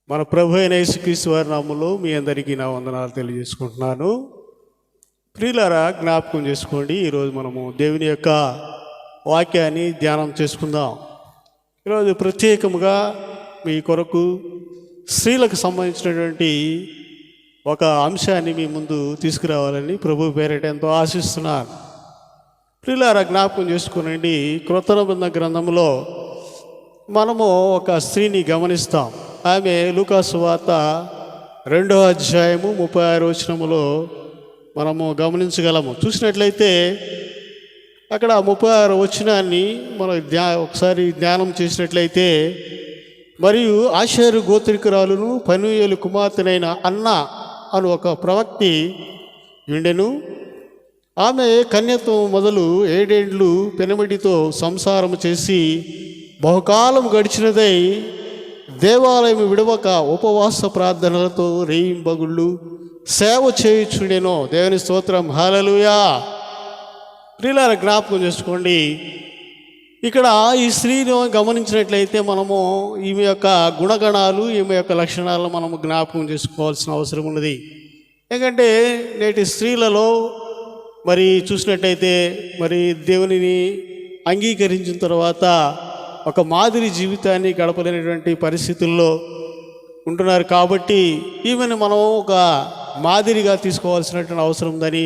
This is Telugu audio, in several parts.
మన ప్రభు అయిన యేసుక్రీస్తు వారి నామములో మీ అందరికీ నా వందనాలు తెలియజేసుకుంటున్నాను. ప్రియులారా, జ్ఞాపకం చేసుకోండి, ఈరోజు మనము దేవుని యొక్క వాక్యాన్ని ధ్యానం చేసుకుందాం. ఈరోజు ప్రత్యేకముగా మీ కొరకు స్త్రీలకు సంబంధించినటువంటి ఒక అంశాన్ని మీ ముందు తీసుకురావాలని ప్రభు పేరిట ఎంతో ఆశిస్తున్నాను. ప్రియులారా, జ్ఞాపకం చేసుకోనండి, క్రొత్త నిబంధన గ్రంథంలో మనము ఒక స్త్రీని గమనిస్తాం. ఆమె లూకాసు వార్త 2వ అధ్యాయము 36వ వచనములో మనము గమనించగలము. చూసినట్లయితే అక్కడ 36వ వచనాన్ని మనం ఒకసారి ధ్యానం చేసినట్లయితే, మరియు ఆషేరు గోత్రికురాలును పనూయేలు కుమార్తెనైన అన్న అను ఒక ప్రవక్తి ఉండెను. ఆమె కన్యత్వం మొదలు 7 ఏండ్లు పెనుమిటితో సంసారము చేసి బహుకాలం గడిచినదై దేవాలయం విడవక ఉపవాస ప్రార్థనలతో రేయింబగుళ్ళు సేవ చేయుచుండెనో. దేవుని స్తోత్రం, హల్లెలూయా. ప్రియులారా, జ్ఞాపకం చేసుకోండి, ఇక్కడ ఈ స్త్రీని గమనించినట్లయితే మనము ఈమె యొక్క గుణగణాలు, ఈమె యొక్క లక్షణాలను మనము జ్ఞాపకం చేసుకోవాల్సిన అవసరం ఉన్నది. ఎందుకంటే నేటి స్త్రీలలో మరి చూసినట్టయితే మరి దేవునిని అంగీకరించిన తర్వాత ఒక మాదిరి జీవితాన్ని గడపలేనటువంటి పరిస్థితుల్లో ఉంటున్నారు. కాబట్టి ఈమెను మనం ఒక మాదిరిగా తీసుకోవాల్సినటువంటి అవసరం ఉందని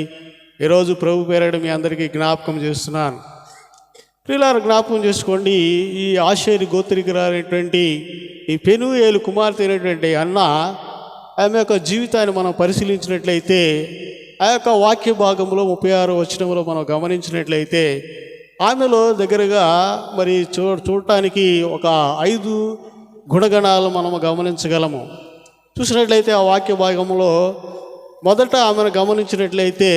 ఈరోజు ప్రభు పేరట మీ అందరికీ జ్ఞాపకం చేస్తున్నాను. ప్రియులారా, జ్ఞాపకం చేసుకోండి, ఈ ఆషేరు గోత్రికురాలైనటువంటి ఈ పెనూయేలు కుమార్తె అయినటువంటి అన్న, ఆమె యొక్క జీవితాన్ని మనం పరిశీలించినట్లయితే ఆ యొక్క వాక్య భాగంలో 36వ వచనంలో మనం గమనించినట్లయితే ఆమెలో దగ్గరగా మరి చూడటానికి ఒక 5 గుణగణాలు మనము గమనించగలము. చూసినట్లయితే ఆ వాక్య భాగంలో మొదట ఆమెను గమనించినట్లయితే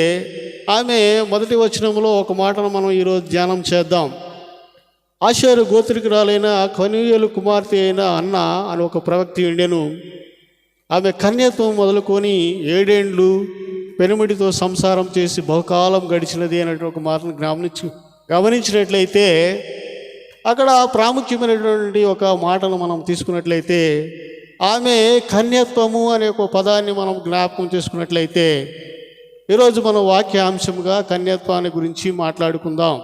ఆమె మొదటి వచనంలో ఒక మాటను మనం ఈరోజు ధ్యానం చేద్దాం. ఆషేరు గోత్రికురాలైన పనూయేలు కుమార్తె అయిన అన్న అని ఒక ప్రవక్తి ఉండెను. ఆమె కన్యత్వం మొదలుకొని 7 ఏండ్లు పెనుమిటితో సంసారం చేసి బహుకాలం గడిచినది అనేటువంటి ఒక మాటను గమనించినట్లయితే అక్కడ ప్రాముఖ్యమైనటువంటి ఒక మాటను మనం తీసుకున్నట్లయితే ఆమె కన్యత్వము అనే ఒక పదాన్ని మనం జ్ఞాపకం చేసుకున్నట్లయితే ఈరోజు మనం వాక్యాంశంగా కన్యత్వాన్ని గురించి మాట్లాడుకుందాం.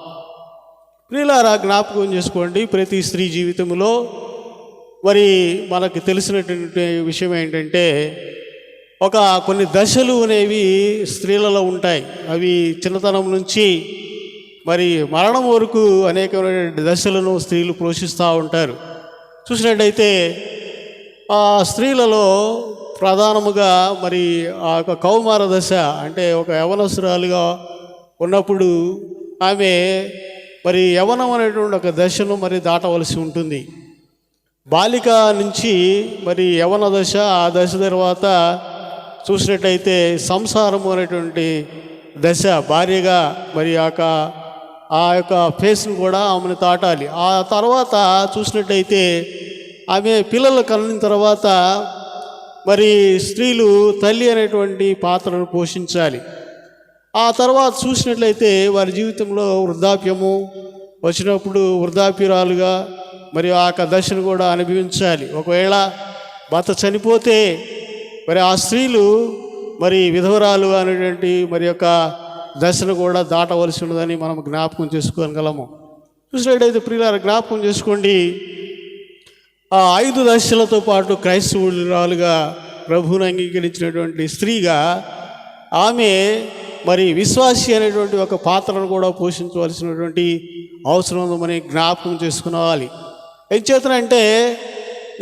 ప్రియులారా, జ్ఞాపకం చేసుకోండి, ప్రతి స్త్రీ జీవితంలో మరి మనకు తెలిసినటువంటి విషయం ఏంటంటే కొన్ని దశలు అనేవి స్త్రీలలో ఉంటాయి. అవి చిన్నతనం నుంచి మరి మరణం వరకు అనేకమైన దశలను స్త్రీలు పోషిస్తూ ఉంటారు. చూసినట్టయితే ఆ స్త్రీలలో ప్రధానముగా మరి ఆ యొక్క కౌమార దశ, అంటే ఒక యవనస్తురాలుగా ఉన్నప్పుడు ఆమె మరి యవనం అనేటువంటి ఒక దశను మరి దాటవలసి ఉంటుంది. బాలిక నుంచి మరి యవన దశ, ఆ దశ తర్వాత చూసినట్టయితే సంసారము అనేటువంటి దశ, భార్యగా మరి ఆ యొక్క ఫేస్ను కూడా ఆమెను తాటాలి. ఆ తర్వాత చూసినట్టయితే ఆమె పిల్లలు కనిన తర్వాత మరి స్త్రీలు తల్లి అనేటువంటి పాత్రను పోషించాలి. ఆ తర్వాత చూసినట్లయితే వారి జీవితంలో వృద్ధాప్యము వచ్చినప్పుడు వృద్ధాప్యురాలుగా మరి ఆ యొక్క దశను కూడా అనుభవించాలి. ఒకవేళ భర్త చనిపోతే మరి ఆ స్త్రీలు మరి విధవరాలు అనేటువంటి మరి యొక్క దశను కూడా దాటవలసి ఉన్నదని మనం జ్ఞాపకం చేసుకోగలము. చూసినట్టయితే ప్రియులారా, జ్ఞాపకం చేసుకోండి, ఆ 5 దశలతో పాటు క్రైస్తవురాలుగా ప్రభువును అంగీకరించినటువంటి స్త్రీగా ఆమె మరి విశ్వాసి అనేటువంటి ఒక పాత్రను కూడా పోషించవలసినటువంటి అవసరం ఉందని జ్ఞాపకం చేసుకోవాలి. ఎంచేతనంటే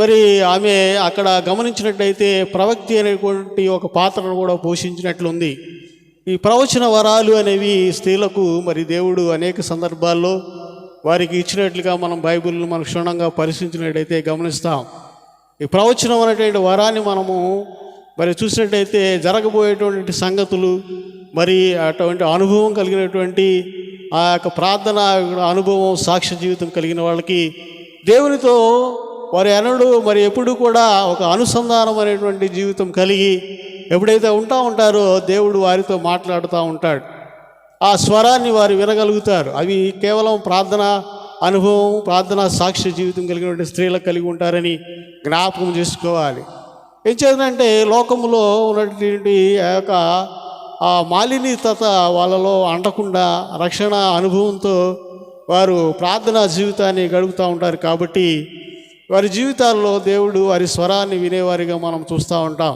మరి ఆమె అక్కడ గమనించినట్లయితే ప్రవక్తి అనేటువంటి ఒక పాత్రను కూడా పోషించినట్లుంది. ఈ ప్రవచన వరాలు అనేవి స్త్రీలకు మరి దేవుడు అనేక సందర్భాల్లో వారికి ఇచ్చినట్లుగా మనం బైబిల్ను మనం క్షుణ్ణంగా పరిశీలించినట్టయితే గమనిస్తాం. ఈ ప్రవచనం అనేటువంటి వరాన్ని మనము మరి చూసినట్టయితే జరగబోయేటువంటి సంగతులు, మరి అటువంటి అనుభవం కలిగినటువంటి ఆ యొక్క ప్రార్థన అనుభవం, సాక్ష్య జీవితం కలిగిన వాళ్ళకి దేవునితో వారి మరి ఎప్పుడు కూడా ఒక అనుసంధానం అనేటువంటి జీవితం కలిగి ఎప్పుడైతే ఉంటారో దేవుడు వారితో మాట్లాడుతూ ఉంటాడు. ఆ స్వరాన్ని వారు వినగలుగుతారు. అవి కేవలం ప్రార్థన అనుభవం, ప్రార్థన సాక్ష్య జీవితం కలిగినటువంటి స్త్రీలకు కలిగి ఉంటారని జ్ఞాపకం చేసుకోవాలి. ఏం చేద్దంటే లోకములో ఉన్నటువంటి ఆ యొక్క ఆ మాలిన్యత వాళ్ళలో అంటకుండా రక్షణ అనుభవంతో వారు ప్రార్థనా జీవితాన్ని గడుపుతూ ఉంటారు. కాబట్టి వారి జీవితాల్లో దేవుడు వారి స్వరాన్ని వినేవారిగా మనం చూస్తూ ఉంటాం.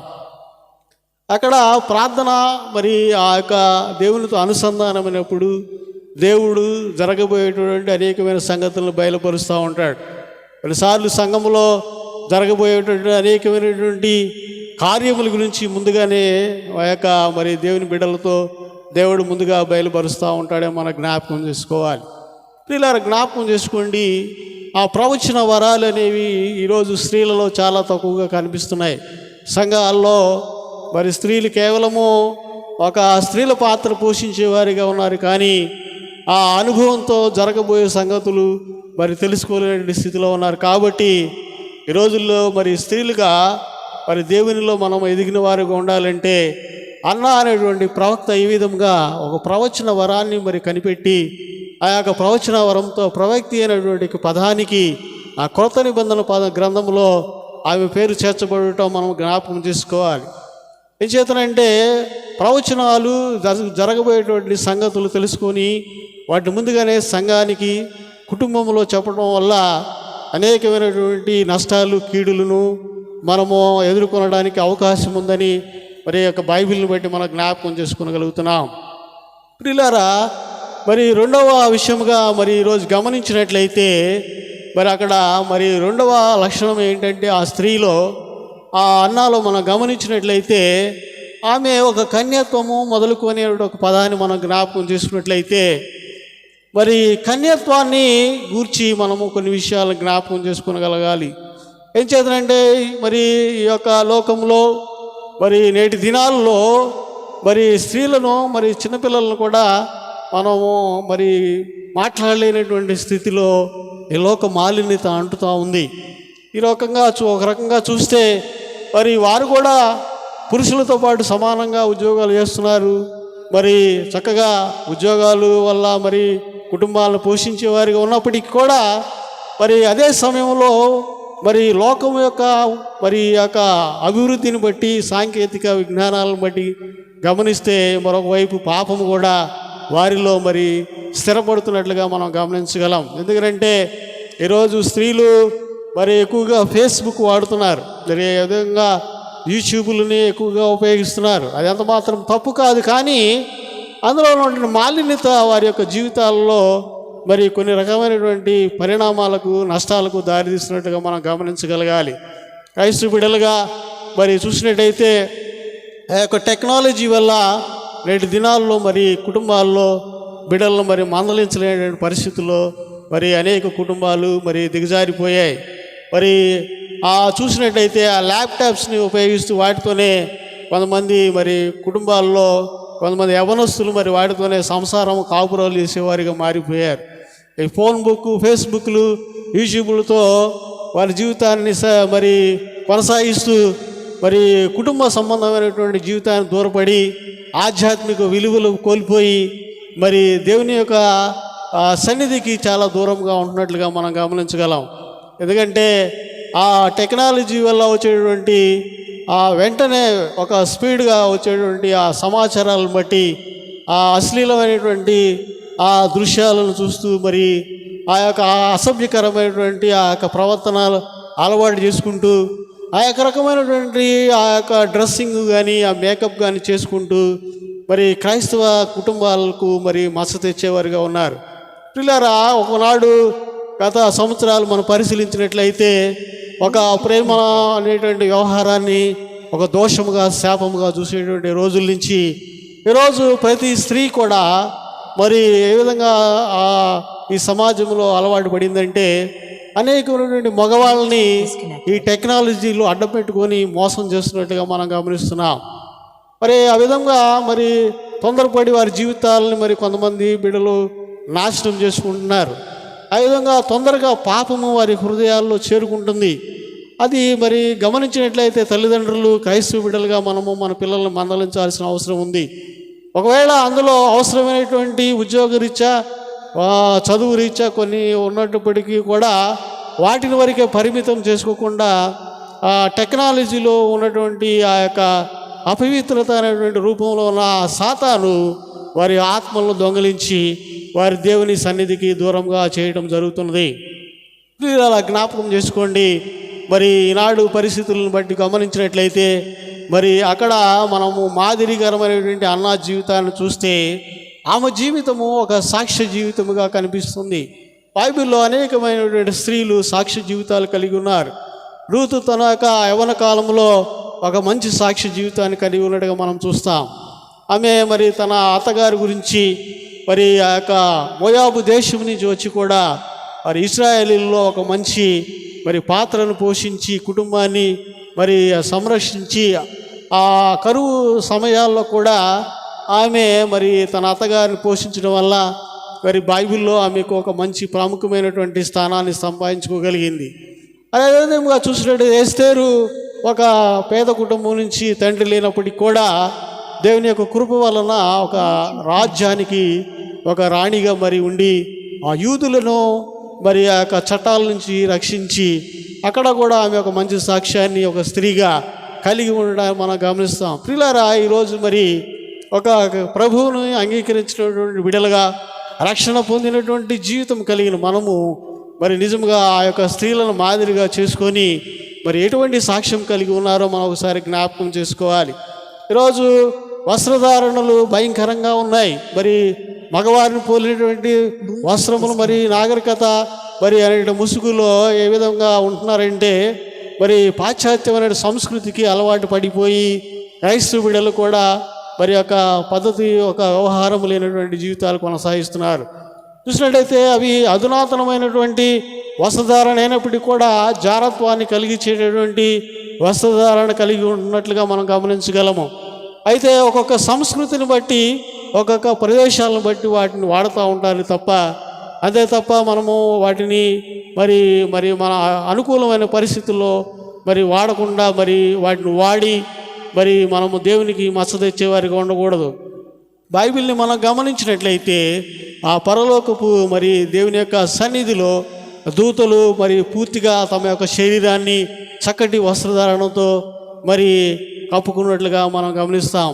అక్కడ ప్రార్థన మరి ఆ యొక్క దేవునితో అనుసంధానమైనప్పుడు దేవుడు జరగబోయేటువంటి అనేకమైన సంగతులను బయలుపరుస్తూ ఉంటాడు. కొన్నిసార్లు సంఘంలో జరగబోయేటువంటి అనేకమైనటువంటి కార్యముల గురించి ముందుగానే ఆ యొక్క మరి దేవుని బిడ్డలతో దేవుడు ముందుగా బయలుపరుస్తూ ఉంటాడే మనం జ్ఞాపకం చేసుకోవాలి. ప్రియులారా, జ్ఞాపకం చేసుకోండి, ఆ ప్రవచన వరాలు అనేవి ఈరోజు స్త్రీలలో చాలా తక్కువగా కనిపిస్తున్నాయి. సంఘాల్లో మరి స్త్రీలు కేవలము ఒక స్త్రీల పాత్ర పోషించేవారిగా ఉన్నారు, కానీ ఆ అనుభవంతో జరగబోయే సంగతులు మరి తెలుసుకోలేని స్థితిలో ఉన్నారు. కాబట్టి ఈ రోజుల్లో మరి స్త్రీలుగా మరి దేవునిలో మనం ఎదిగిన వారిగా ఉండాలంటే అన్న అనేటువంటి ప్రవక్త ఈ విధంగా ఒక ప్రవచన వరాన్ని మరి కనిపెట్టి ఆ యొక్క ప్రవచన వరంతో ప్రవక్తి అనేటువంటి పదానికి ఆ కొత్త నిబంధన గ్రంథంలో ఆమె పేరు చేర్చబడటం మనం జ్ఞాపకం చేసుకోవాలి. ఏం చేతనంటే ప్రవచనాలు జరగబోయేటువంటి సంగతులు తెలుసుకొని వాటిని ముందుగానే సంఘానికి కుటుంబంలో చెప్పడం వల్ల అనేకమైనటువంటి నష్టాలు, కీడులను మనము ఎదుర్కొనడానికి అవకాశం ఉందని మరి యొక్క బైబిల్ని బట్టి మనం జ్ఞాపకం చేసుకోగలుగుతున్నాం. ప్రియులారా, మరి రెండవ విషయముగా మరి ఈరోజు గమనించినట్లయితే మరి అక్కడ మరి రెండవ లక్షణం ఏంటంటే ఆ స్త్రీలో ఆ అన్నాలో మనం గమనించినట్లయితే ఆమె ఒక కన్యత్వము మొదలుకొని ఒక పదాన్ని మనం జ్ఞాపకం చేసుకున్నట్లయితే మరి కన్యత్వాన్ని గూర్చి మనము కొన్ని విషయాలు జ్ఞాపకం చేసుకోగలగాలి. ఏం చేద్దంటే మరి ఈ యొక్క లోకంలో మరి నేటి దినాల్లో మరి స్త్రీలను మరి చిన్నపిల్లలను కూడా మనము మరి మాట్లాడలేనటువంటి స్థితిలో ఈ లోక మాలిన్యత అంటుతూ ఉంది. ఈ రకంగా ఒక రకంగా చూస్తే మరి వారు కూడా పురుషులతో పాటు సమానంగా ఉద్యోగాలు చేస్తున్నారు. మరి చక్కగా ఉద్యోగాలు వల్ల మరి కుటుంబాలను పోషించే వారిగా ఉన్నప్పటికీ కూడా మరి అదే సమయంలో మరి లోకం యొక్క మరి యొక్క అభివృద్ధిని బట్టి, సాంకేతిక విజ్ఞానాలను బట్టి గమనిస్తే మరొక వైపు పాపము కూడా వారిలో మరి స్థిరపడుతున్నట్లుగా మనం గమనించగలం. ఎందుకంటే ఈరోజు స్త్రీలు మరి ఎక్కువగా ఫేస్బుక్ వాడుతున్నారు, మరి విధంగా యూట్యూబ్లని ఎక్కువగా ఉపయోగిస్తున్నారు. అది ఎంత మాత్రం తప్పు కాదు, కానీ అందులో ఉన్న మాలిన్యత వారి యొక్క జీవితాల్లో మరి కొన్ని రకమైనటువంటి పరిణామాలకు, నష్టాలకు దారితీస్తున్నట్టుగా మనం గమనించగలగాలి. క్రైస్తవ బిడ్డలుగా మరి చూసినట్టయితే ఆ యొక్క టెక్నాలజీ వల్ల నేటి దినాల్లో మరి కుటుంబాల్లో బిడ్డలను మరి మందలించలేని పరిస్థితుల్లో మరి అనేక కుటుంబాలు మరి దిగజారిపోయాయి. మరి చూసినట్టయితే ఆ ల్యాప్టాప్స్ని ఉపయోగిస్తూ వాటితోనే కొంతమంది మరి కుటుంబాల్లో కొంతమంది యవనస్తులు మరి వాటితోనే సంసారం, కాపురాలు చేసేవారిగా మారిపోయారు. ఈ ఫేస్బుక్లు, యూట్యూబ్లతో వారి జీవితాన్ని మరి కొనసాగిస్తూ మరి కుటుంబ సంబంధమైనటువంటి జీవితాన్ని దూరపడి ఆధ్యాత్మిక విలువలు కోల్పోయి మరి దేవుని యొక్క సన్నిధికి చాలా దూరంగా ఉంటున్నట్లుగా మనం గమనించగలం. ఎందుకంటే ఆ టెక్నాలజీ వల్ల వచ్చేటువంటి వెంటనే ఒక స్పీడ్గా వచ్చేటువంటి ఆ సమాచారాలను బట్టి ఆ అశ్లీలమైనటువంటి ఆ దృశ్యాలను చూస్తూ మరి ఆ యొక్క అసభ్యకరమైనటువంటి ఆ యొక్క ప్రవర్తనలు అలవాటు చేసుకుంటూ ఆ యొక్క రకమైనటువంటి ఆ యొక్క డ్రెస్సింగ్ కానీ ఆ మేకప్ కానీ చేసుకుంటూ మరి క్రైస్తవ కుటుంబాలకు మరి మచ్చ తెచ్చేవారుగా ఉన్నారు. పిల్లరా, ఒకనాడు గత సంవత్సరాలు మనం పరిశీలించినట్లయితే ఒక ప్రేమ అనేటువంటి వ్యవహారాన్ని ఒక దోషముగా, శాపముగా చూసేటువంటి రోజుల నుంచి ఈరోజు ప్రతి స్త్రీ కూడా మరి ఏ విధంగా ఈ సమాజంలో అలవాటు పడిందంటే అనేకమైనటువంటి మగవాళ్ళని ఈ టెక్నాలజీలో అడ్డం పెట్టుకొని మోసం చేస్తున్నట్టుగా మనం గమనిస్తున్నాం. మరి ఆ విధంగా మరి తొందరపడి వారి జీవితాలని మరి కొంతమంది బిడ్డలు నాశనం చేసుకుంటున్నారు. ఆ విధంగా తొందరగా పాపము వారి హృదయాల్లో చేరుకుంటుంది. అది మరి గమనించినట్లయితే తల్లిదండ్రులు, క్రైస్తవ బిడ్డలుగా మనము మన పిల్లల్ని మందలించాల్సిన అవసరం ఉంది. ఒకవేళ అందులో అవసరమైనటువంటి ఉద్యోగరీత్యా చదువు రీత్యా కొన్ని ఉన్నప్పటికీ కూడా వాటిని వరకే పరిమితం చేసుకోకుండా టెక్నాలజీలో ఉన్నటువంటి ఆ యొక్క అపవిత్రత అనేటువంటి రూపంలో ఉన్న సాతాను వారి ఆత్మలను దొంగిలించి వారి దేవుని సన్నిధికి దూరంగా చేయడం జరుగుతున్నది. మీరు అలా జ్ఞాపకం చేసుకోండి. మరి ఈనాడు పరిస్థితులను బట్టి గమనించినట్లయితే మరి అక్కడ మనము మాదిరికరమైనటువంటి అన్నా జీవితాన్ని చూస్తే ఆమె జీవితము ఒక సాక్ష్య జీవితముగా కనిపిస్తుంది. బైబిల్లో అనేకమైనటువంటి స్త్రీలు సాక్ష్య జీవితాలు కలిగి ఉన్నారు. రూతు తన యొక్క యవ్వన కాలంలో ఒక మంచి సాక్ష్య జీవితాన్ని కలిగి ఉన్నట్టుగా మనం చూస్తాం. ఆమె మరి తన అత్తగారి గురించి మరి ఆ యొక్క మోయాబు దేశం నుంచి వచ్చి కూడా మరి ఇశ్రాయేలీల్లో ఒక మంచి మరి పాత్రను పోషించి కుటుంబాన్ని మరి సంరక్షించి ఆ కరువు సమయాల్లో కూడా ఆమె మరి తన అత్తగారిని పోషించడం వల్ల మరి బైబిల్లో ఆమెకు ఒక మంచి ప్రాముఖ్యమైనటువంటి స్థానాన్ని సంపాదించుకోగలిగింది. అదేవిధంగా చూసినట్టు ఎస్తేరు ఒక పేద కుటుంబం నుంచి తండ్రి లేనప్పటికీ కూడా దేవుని యొక్క కృప వలన ఒక రాజ్యానికి ఒక రాణిగా మరి ఉండి ఆ యూదులను మరి ఆ యొక్క చట్టాల నుంచి రక్షించి అక్కడ కూడా ఆమె ఒక మంచి సాక్ష్యాన్ని ఒక స్త్రీగా కలిగి ఉండడానికి మనం గమనిస్తాం. ప్రియులారా, ఈరోజు మరి ఒక ప్రభువును అంగీకరించినటువంటి బిడ్డలుగా రక్షణ పొందినటువంటి జీవితం కలిగిన మనము మరి నిజంగా ఆ యొక్క స్త్రీలను మాదిరిగా చేసుకొని మరి ఎటువంటి సాక్ష్యం కలిగి ఉన్నారో మనం ఒకసారి జ్ఞాపకం చేసుకోవాలి. ఈరోజు వస్త్రధారణలు భయంకరంగా ఉన్నాయి. మరి మగవారిని పోలినటువంటి వస్త్రములు మరి నాగరికత మరి అనే ముసుగులో ఏ విధంగా ఉంటున్నారంటే మరి పాశ్చాత్యమైన సంస్కృతికి అలవాటు పడిపోయి క్రైస్తవ బిడ్డలు కూడా మరి యొక్క పద్ధతి ఒక వ్యవహారం లేనటువంటి జీవితాలు కొనసాగిస్తున్నారు. చూసినట్టయితే అవి అధునాతనమైనటువంటి వస్త్రధారణ అయినప్పటికీ కూడా జారత్వాన్ని కలిగించేటటువంటి వస్త్రధారణ కలిగి ఉన్నట్లుగా మనం గమనించగలము. అయితే ఒక్కొక్క సంస్కృతిని బట్టి ఒక్కొక్క ప్రదేశాలను బట్టి వాటిని వాడుతూ ఉంటారు తప్ప అంతే తప్ప మనము వాటిని మరి మరి మన అనుకూలమైన పరిస్థితుల్లో మరి వాడకుండా మరి వాటిని వాడి మరి మనము దేవునికి మచ్చ తెచ్చేవారిగా ఉండకూడదు. బైబిల్ని మనం గమనించినట్లయితే ఆ పరలోకపు మరి దేవుని యొక్క సన్నిధిలో దూతలు మరి పూర్తిగా తమ యొక్క శరీరాన్ని చక్కటి వస్త్రధారణతో మరి కప్పుకున్నట్లుగా మనం గమనిస్తాం.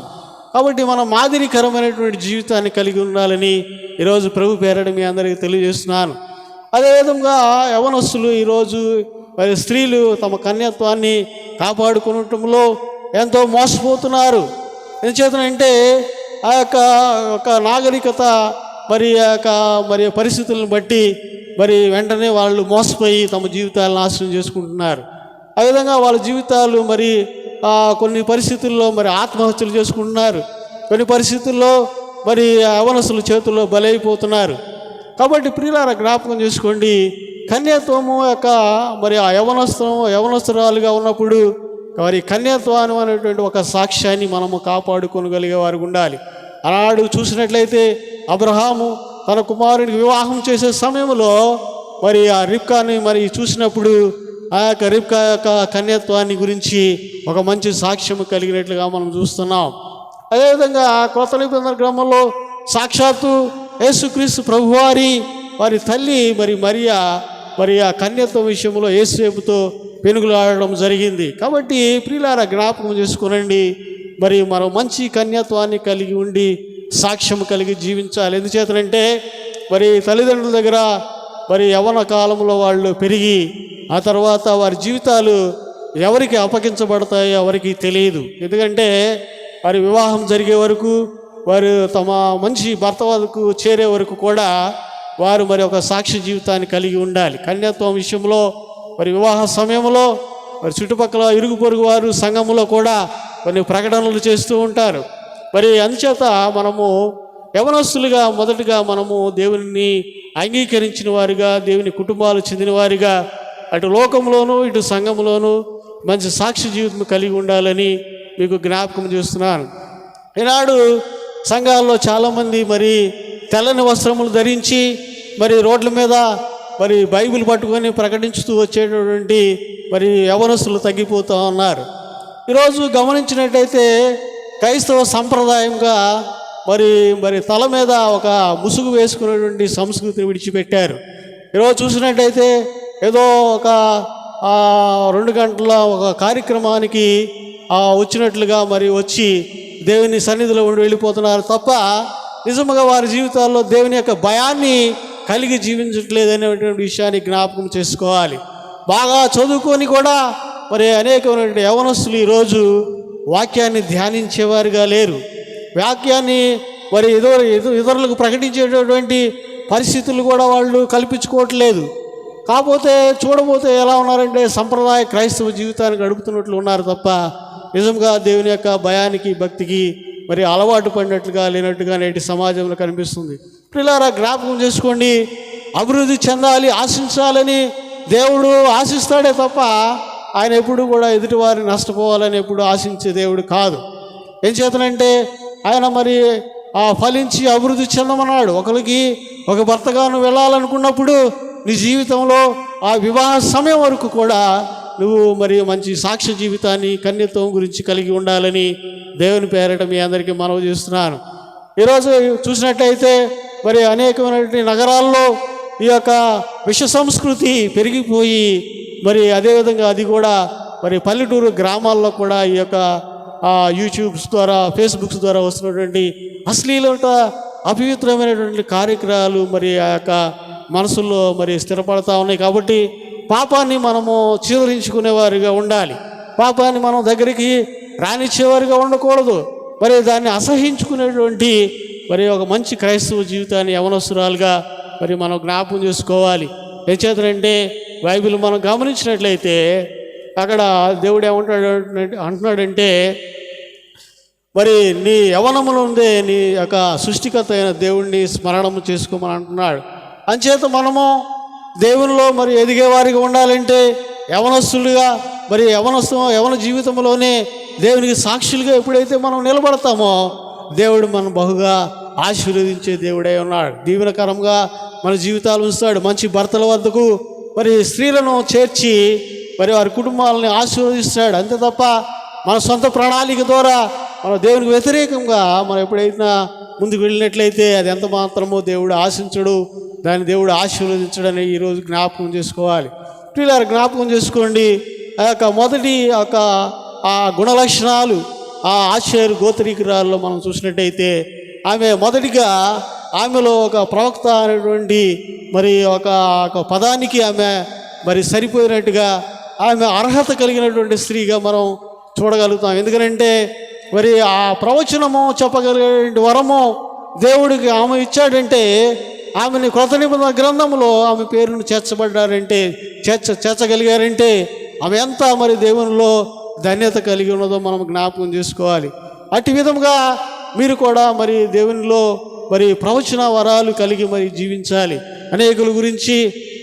కాబట్టి మనం మాదిరికరమైనటువంటి జీవితాన్ని కలిగి ఉండాలని ఈరోజు ప్రభు పేరట మీ అందరికీ తెలియజేస్తున్నాను. అదేవిధంగా యవనస్తులు ఈరోజు మరి స్త్రీలు తమ కన్యత్వాన్ని కాపాడుకునటంలో ఎంతో మోసపోతున్నారు. ఎందుచేతనంటే ఆ యొక్క నాగరికత మరి ఆ యొక్క మరి పరిస్థితులను బట్టి మరి వెంటనే వాళ్ళు మోసపోయి తమ జీవితాలను నాశనం చేసుకుంటున్నారు. ఆ విధంగా వాళ్ళ జీవితాలు మరి కొన్ని పరిస్థితుల్లో మరి ఆత్మహత్యలు చేసుకుంటున్నారు. కొన్ని పరిస్థితుల్లో మరి యవనస్తుల చేతుల్లో బలైపోతున్నారు. కాబట్టి ప్రియులారా, జ్ఞాపకం చేసుకోండి, కన్యాత్వము యొక్క మరి ఆ యవనస్తురాలుగా ఉన్నప్పుడు మరి కన్యాత్వం అనేటువంటి ఒక సాక్ష్యాన్ని మనము కాపాడుకోగలిగే వారు ఉండాలి. ఆనాడు చూసినట్లయితే అబ్రహాము తన కుమారునికి వివాహం చేసే సమయంలో మరి ఆ రిబ్కాని మరి చూసినప్పుడు ఆ యొక్క రిబ్కా యొక్క కన్యత్వాన్ని గురించి ఒక మంచి సాక్ష్యం కలిగినట్లుగా మనం చూస్తున్నాం. అదేవిధంగా కొత్త నిబంధన గ్రంథంలో సాక్షాత్తు యేసుక్రీస్తు ప్రభువారి వారి తల్లి మరి మరియా మరి ఆ కన్యత్వం విషయంలో యేసేపుతో పెనుగులాడడం జరిగింది. కాబట్టి ప్రియులారా, జ్ఞాపకం చేసుకోనండి, మరి మనం మంచి కన్యత్వాన్ని కలిగి ఉండి సాక్ష్యం కలిగి జీవించాలి. ఎందుచేతనంటే మరి తల్లిదండ్రుల దగ్గర మరి యవ్వన కాలంలో వాళ్ళు పెరిగి ఆ తర్వాత వారి జీవితాలు ఎవరికి అప్పగించబడతాయో ఎవరికి తెలియదు. ఎందుకంటే వారి వివాహం జరిగే వరకు, వారు తమ మంచి భర్త వద్దకు చేరే వరకు కూడా వారు మరి ఒక సాక్షి జీవితాన్ని కలిగి ఉండాలి. కన్యాత్వం విషయంలో మరి వివాహ సమయంలో మరి చుట్టుపక్కల ఇరుగు పొరుగు వారు సంఘములో కూడా కొన్ని ప్రకటనలు చేస్తూ ఉంటారు. మరి అందుచేత మనము యవనస్తులుగా మొదటిగా మనము దేవుని అంగీకరించిన వారిగా, దేవుని కుటుంబాలు చెందిన వారిగా అటు లోకంలోనూ ఇటు సంఘంలోనూ మంచి సాక్షి జీవితం కలిగి ఉండాలని మీకు జ్ఞాపకం చేస్తున్నాను. ఈనాడు సంఘాల్లో చాలామంది మరి తెల్లని వస్త్రములు ధరించి మరి రోడ్ల మీద మరి బైబిల్ పట్టుకొని ప్రకటించుతూ వచ్చేటటువంటి మరి యవనస్తులు తగ్గిపోతూ ఉన్నారు. ఈరోజు గమనించినట్టయితే క్రైస్తవ సంప్రదాయంగా మరి మరి తల మీద ఒక ముసుగు వేసుకునేటువంటి సంస్కృతిని విడిచిపెట్టారు. ఈరోజు చూసినట్టయితే ఏదో ఒక 2 గంటల ఒక కార్యక్రమానికి వచ్చినట్లుగా మరి వచ్చి దేవుని సన్నిధిలో ఉండి వెళ్ళిపోతున్నారు తప్ప నిజంగా వారి జీవితాల్లో దేవుని యొక్క భయాన్ని కలిగి జీవించట్లేదు అనేటువంటి విషయాన్ని జ్ఞాపకం చేసుకోవాలి. బాగా చదువుకొని కూడా మరి అనేకమైనటువంటి యవనస్తులు ఈరోజు వాక్యాన్ని ధ్యానించేవారుగా లేరు. వాక్యాన్ని మరి ఇతరులకు ప్రకటించేటటువంటి పరిస్థితులు కూడా వాళ్ళు కల్పించుకోవట్లేదు. కాకపోతే చూడబోతే ఎలా ఉన్నారంటే సంప్రదాయ క్రైస్తవ జీవితాన్ని గడుపుతున్నట్లు ఉన్నారు తప్ప నిజంగా దేవుని యొక్క భయానికి భక్తికి మరి అలవాటు పడినట్లుగా లేనట్టుగా నేటి సమాజంలో కనిపిస్తుంది. పిల్లారా, జ్ఞాపకం చేసుకోండి, అభివృద్ధి చెందాలి, ఆశించాలని దేవుడు ఆశిస్తాడే తప్ప ఆయన ఎప్పుడు కూడా ఎదుటివారిని నష్టపోవాలని ఎప్పుడు ఆశించే దేవుడు కాదు. ఏం చేతనంటే ఆయన మరి ఫలించి అభివృద్ధి చెందమన్నాడు. ఒకరికి ఒక భర్తగాను వెళ్ళాలనుకున్నప్పుడు నీ జీవితంలో ఆ వివాహ సమయం వరకు కూడా నువ్వు మరి మంచి సాక్ష్య జీవితాన్ని కన్యత్వం గురించి కలిగి ఉండాలని దేవుని పేరట మీ అందరికీ మనవి చేస్తున్నాను. ఈరోజు చూసినట్టయితే మరి అనేకమైనటువంటి నగరాల్లో ఈ యొక్క విష సంస్కృతి పెరిగిపోయి మరి అదేవిధంగా అది కూడా మరి పల్లెటూరు గ్రామాల్లో కూడా ఈ యొక్క యూట్యూబ్స్ ద్వారా ఫేస్బుక్స్ ద్వారా వస్తున్నటువంటి అశ్లీలత అపవిత్రమైనటువంటి కార్యక్రమాలు మరి ఆ యొక్క మనసుల్లో మరి స్థిరపడతా ఉన్నాయి. కాబట్టి పాపాన్ని మనము చివరించుకునేవారిగా ఉండాలి. పాపాన్ని మనం దగ్గరికి రానిచ్చేవారిగా ఉండకూడదు. మరి దాన్ని అసహించుకునేటువంటి మరి ఒక మంచి క్రైస్తవ జీవితాన్ని యవనస్తురాలుగా మరి మనం జ్ఞాపకం చేసుకోవాలి. ఏం చేతనంటే బైబిల్ మనం గమనించినట్లయితే అక్కడ దేవుడు అంటున్నాడంటే మరి నీ యవనములో ఉందే నీ యొక్క సృష్టికర్త అయిన దేవుణ్ణి స్మరణము చేసుకోమని అంటున్నాడు. అంచేత మనము దేవునిలో మరి ఎదిగేవారిగా ఉండాలంటే యవనస్తులుగా మరి యవన జీవితంలోనే దేవునికి సాక్షులుగా ఎప్పుడైతే మనం నిలబడతామో దేవుడు మనం బహుగా ఆశీర్వదించే దేవుడై ఉన్నాడు. దీవెనకరంగా మన జీవితాలు ఉంచుతాడు. మంచి భర్తల వద్దకు మరి స్త్రీలను చేర్చి మరి వారి కుటుంబాలని ఆశీర్వదిస్తాడు. అంతే తప్ప మన సొంత ప్రణాళిక ద్వారా మన దేవునికి వ్యతిరేకంగా మనం ఎప్పుడైతే ముందుకు వెళ్ళినట్లయితే అది ఎంత మాత్రమో దేవుడు ఆశించడు, దాన్ని దేవుడు ఆశీర్వదించడని ఈరోజు జ్ఞాపకం చేసుకోవాలి. పిల్లలు జ్ఞాపకం చేసుకోండి, ఆ యొక్క మొదటి ఆ గుణలక్షణాలు ఆ ఆషేరు గోత్రీకురాల్లో మనం చూసినట్టయితే ఆమె మొదటిగా ఆమెలో ఒక ప్రవక్త అనేటువంటి మరి ఒక పదానికి ఆమె మరి సరిపోయినట్టుగా ఆమె అర్హత కలిగినటువంటి స్త్రీగా మనం చూడగలుగుతాం. ఎందుకంటే మరి ఆ ప్రవచనము చెప్పగలిగే వరము దేవుడికి ఆమె ఇచ్చాడంటే ఆమెని కృత నిబంధన గ్రంథంలో ఆమె పేరును చేర్చగలిగారంటే ఆమె ఎంత మరి దేవునిలో ధన్యత కలిగి ఉన్నదో మనం జ్ఞాపకం చేసుకోవాలి. అట్టి విధంగా మీరు కూడా మరి దేవునిలో మరి ప్రవచన వరాలు కలిగి మరి జీవించాలి. అనేకుల గురించి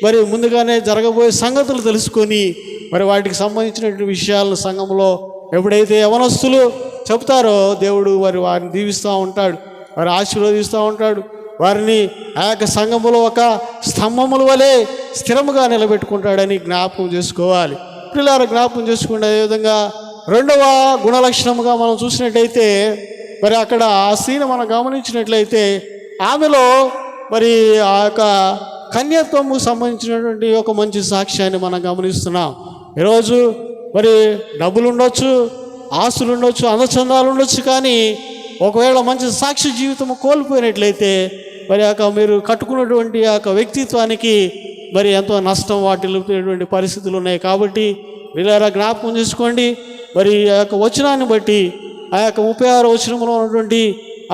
మరి ముందుగానే జరగబోయే సంగతులు తెలుసుకొని మరి వాటికి సంబంధించినటువంటి విషయాలను సంఘంలో ఎప్పుడైతే యవనస్తులు చెప్తారో దేవుడు వారిని దీవిస్తూ ఉంటాడు, వారిని ఆశీర్వదిస్తూ ఉంటాడు. వారిని ఆ యొక్క సంఘములో ఒక స్తంభముల వలె స్థిరముగా నిలబెట్టుకుంటాడని జ్ఞాపకం చేసుకోవాలి. పిల్లల జ్ఞాపకం చేసుకుంటే అదేవిధంగా రెండవ గుణలక్షణముగా మనం చూసినట్టయితే మరి అక్కడ ఆ స్త్రీని మనం గమనించినట్లయితే ఆమెలో మరి ఆ యొక్క కన్యత్వము సంబంధించినటువంటి ఒక మంచి సాక్ష్యాన్ని మనం గమనిస్తున్నాం. ఈరోజు మరి డబ్బులు ఉండొచ్చు, ఆస్తులు ఉండొచ్చు, అందచందాలు ఉండొచ్చు, కానీ ఒకవేళ మంచి సాక్షి జీవితం కోల్పోయినట్లయితే మరి మీరు కట్టుకున్నటువంటి ఆ యొక్క వ్యక్తిత్వానికి మరి ఎంతో నష్టం వాటిల్లుతున్నటువంటి పరిస్థితులు ఉన్నాయి. కాబట్టి వీళ్ళ జ్ఞాపకం చేసుకోండి. మరి ఆ యొక్క వచనాన్ని బట్టి ఆ యొక్క 36వ వచనంలో ఉన్నటువంటి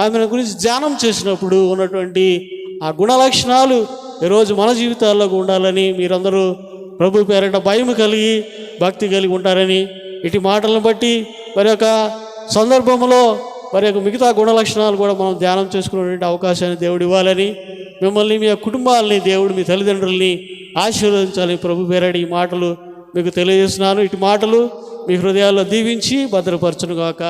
ఆమె గురించి ధ్యానం చేసినప్పుడు ఉన్నటువంటి ఆ గుణలక్షణాలు ఈరోజు మన జీవితాల్లో ఉండాలని మీరందరూ ప్రభు పేరట భయం కలిగి భక్తి కలిగి ఉంటారని ఇటు మాటలను బట్టి మరి యొక్క సందర్భంలో మరి యొక్క మిగతా గుణలక్షణాలు కూడా మనం ధ్యానం చేసుకునేటువంటి అవకాశాన్ని దేవుడు ఇవ్వాలని, మిమ్మల్ని మీ కుటుంబాలని దేవుడు మీ తల్లిదండ్రుల్ని ఆశీర్వదించాలని ప్రభు పేరటి ఈ మాటలు మీకు తెలియజేస్తున్నాను. ఇటు మాటలు మీ హృదయాల్లో దీవించి భద్రపరచునుగాక.